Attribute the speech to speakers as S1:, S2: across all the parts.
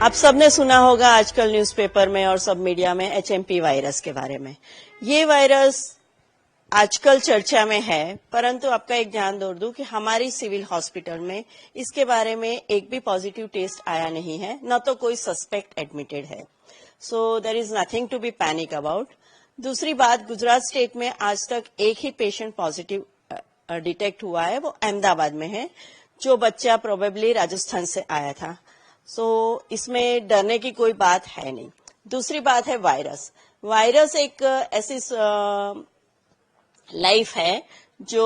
S1: आप सबने सुना होगा आजकल न्यूज़पेपर में और सब मीडिया में एचएमपी वायरस के बारे में। ये वायरस आजकल चर्चा में है, परंतु आपका एक ध्यान दौड़ दूं कि हमारी सिविल हॉस्पिटल में इसके बारे में एक भी पॉजिटिव टेस्ट आया नहीं है, न तो कोई सस्पेक्ट एडमिटेड है। So there is nothing to be panic about. दूसरी बात, गुजरात स्टेट में आज तक एक ही पेशेंट पॉजिटिव डिटेक्ट हुआ है, वो अहमदाबाद में है, जो बच्चा प्रोबेबली राजस्थान से आया था। सो इसमें डरने की कोई बात है नहीं। दूसरी बात है वायरस। वायरस एक ऐसी लाइफ है जो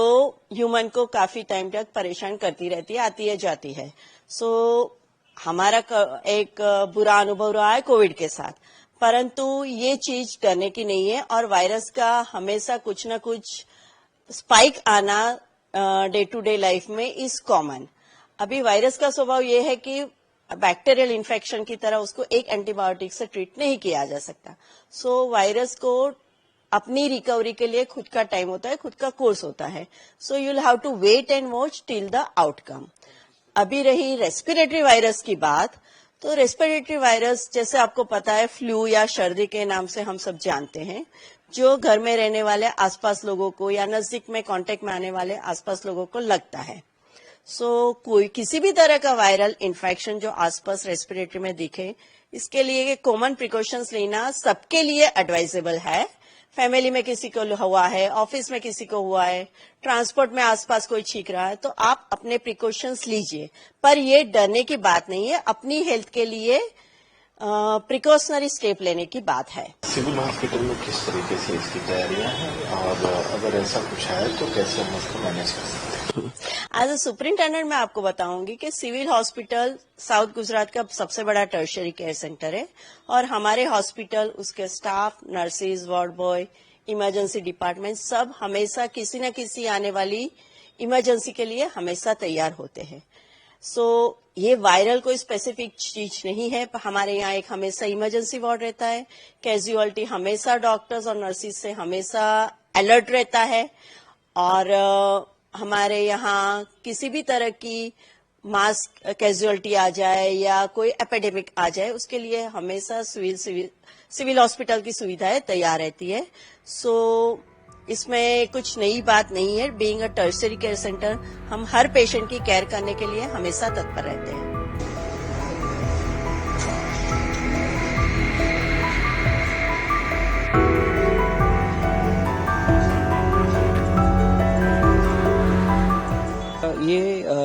S1: ह्यूमन को काफी टाइम तक परेशान करती रहती है, आती है जाती है। सो हमारा एक बुरा अनुभव रहा है कोविड के साथ, परंतु ये चीज डरने की नहीं है और वायरस का हमेशा कुछ न कुछ स्पाइक आना डे टू डे लाइफ में इज कॉमन। अभी वायरस का स्वभाव ये है कि बैक्टीरियल इन्फेक्शन की तरह उसको एक एंटीबायोटिक से ट्रीट नहीं किया जा सकता। सो वायरस को अपनी रिकवरी के लिए खुद का टाइम होता है, खुद का कोर्स होता है। So you will have to wait and watch till the outcome. अभी रही रेस्पिरेटरी वायरस की बात, तो रेस्पिरेटरी वायरस जैसे आपको पता है फ्लू या सर्दी के नाम से हम सब जानते हैं, जो घर में रहने वाले आसपास लोगों को या नजदीक में कांटेक्ट में आने वाले आसपास लोगों को लगता है। सो कोई किसी भी तरह का वायरल इन्फेक्शन जो आसपास रेस्पिरेटरी में दिखे, इसके लिए कॉमन प्रिकॉशंस लेना सबके लिए एडवाइजेबल है। फैमिली में किसी को हुआ है, ऑफिस में किसी को हुआ है, ट्रांसपोर्ट में आसपास कोई छींक रहा है, तो आप अपने प्रिकॉशंस लीजिए, पर ये डरने की बात नहीं है। अपनी हेल्थ के लिए प्रिकॉशनरी स्टेप लेने की बात है।
S2: सिविल हॉस्पिटल में किस तरीके से इसकी तैयारियां हैं और अगर ऐसा कुछ है तो कैसे हम उसको मैनेज कर सकते हैं?
S1: एज ए सुपरिंटेंडेंट मैं आपको बताऊंगी कि सिविल हॉस्पिटल साउथ गुजरात का सबसे बड़ा टर्शियरी केयर सेंटर है और हमारे हॉस्पिटल, उसके staff, nurses, ward boy, emergency department सब हमेशा किसी न किसी आने वाली इमरजेंसी के लिए हमेशा तैयार होते हैं। सो ये वायरल कोई स्पेसिफिक चीज नहीं है। हमारे यहाँ एक हमेशा इमरजेंसी वार्ड रहता है, कैजुअलिटी हमेशा डॉक्टर्स और नर्सिस से हमेशा अलर्ट रहता है और हमारे यहाँ किसी भी तरह की मास कैजुअलिटी आ जाए या कोई एपिडेमिक आ जाए, उसके लिए हमेशा सिविल हॉस्पिटल की सुविधाएं तैयार रहती है। सो इसमें कुछ नई बात नहीं है। Being a tertiary care centre, हम हर पेशेंट की केयर करने के लिए हमेशा तत्पर रहते हैं।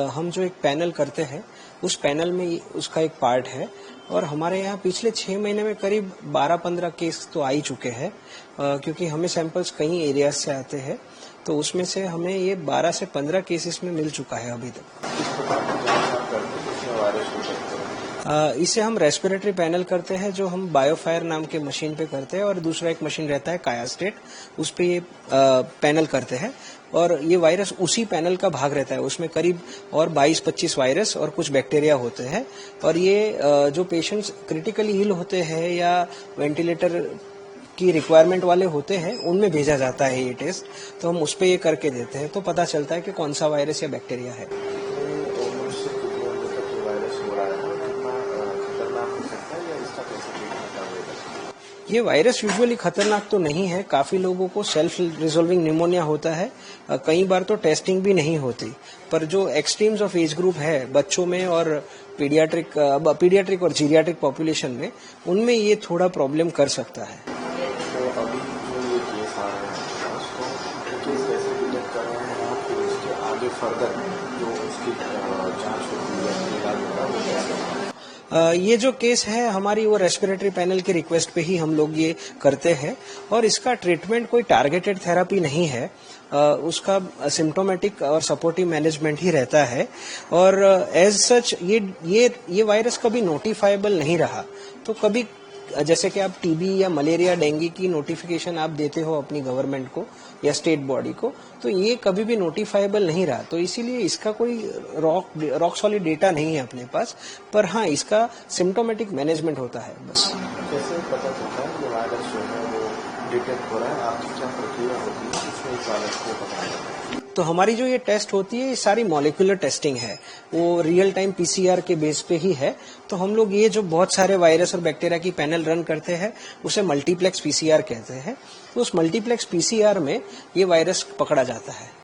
S3: हम जो एक पैनल करते हैं, उस पैनल में उसका एक पार्ट है और हमारे यहाँ पिछले 6 महीने में करीब 12-15 केस तो आ ही चुके हैं, क्योंकि हमें सैंपल्स कई एरियाज से आते हैं, तो उसमें से हमें ये 12 से 15 केसेस में मिल चुका है अभी तक। इसे हम रेस्पिरेटरी पैनल करते हैं, जो हम बायोफायर नाम के मशीन पे करते हैं और दूसरा एक मशीन रहता है कायास्टेट, उस पे ये पैनल करते हैं और ये वायरस उसी पैनल का भाग रहता है। उसमें करीब और 22-25 वायरस और कुछ बैक्टीरिया होते हैं और ये जो पेशेंट्स क्रिटिकली इल होते हैं या वेंटिलेटर की रिक्वायरमेंट वाले होते हैं, उनमें भेजा जाता है ये टेस्ट, तो हम उस पे ये करके देते हैं, तो पता चलता है कि कौन सा वायरस या बैक्टीरिया है। ये वायरस यूजुअली खतरनाक तो नहीं है, काफी लोगों को सेल्फ रिजोल्विंग निमोनिया होता है, कई बार तो टेस्टिंग भी नहीं होती, पर जो एक्सट्रीम्स ऑफ एज ग्रुप है बच्चों में और पीडियाट्रिक और जीरियाट्रिक पॉपुलेशन में, उनमें ये थोड़ा प्रॉब्लम कर सकता है।
S2: तो अभी जो ये केस आ रहे हैं उसको केस कैसे डिटेक्ट कर रहे हैं और फिर उसके आगे फर्दर जो उसकी जांच होती है, इलाज होता है, वो कैसे?
S3: ये जो केस है हमारी वो रेस्पिरेटरी पैनल की रिक्वेस्ट पे ही हम लोग ये करते हैं और इसका ट्रीटमेंट कोई टारगेटेड थेरेपी नहीं है, उसका सिम्टोमेटिक और सपोर्टिव मैनेजमेंट ही रहता है और एज सच ये वायरस कभी नोटिफाइबल नहीं रहा। तो कभी जैसे कि आप टीबी या मलेरिया, डेंगू की नोटिफिकेशन आप देते हो अपनी गवर्नमेंट को या स्टेट बॉडी को, तो ये कभी भी नोटिफाइबल नहीं रहा, तो इसीलिए इसका कोई रॉक सॉलिड डेटा नहीं है अपने पास, पर हाँ इसका सिम्टोमेटिक मैनेजमेंट होता है बस।
S2: कैसे पता चलता है कि वायरस जो है वो डिटेक्ट हो रहा है? आपकी क्या प्रक्रिया होती है इसमें इस वायरस को पता चलता है?
S3: तो हमारी जो ये टेस्ट होती है ये सारी मॉलिक्यूलर टेस्टिंग है, वो रियल टाइम पीसीआर के बेस पे ही है। तो हम लोग ये जो बहुत सारे वायरस और बैक्टीरिया की पैनल रन करते हैं उसे मल्टीप्लेक्स पीसीआर कहते हैं। तो उस मल्टीप्लेक्स पीसीआर में ये वायरस पकड़ा जाता है।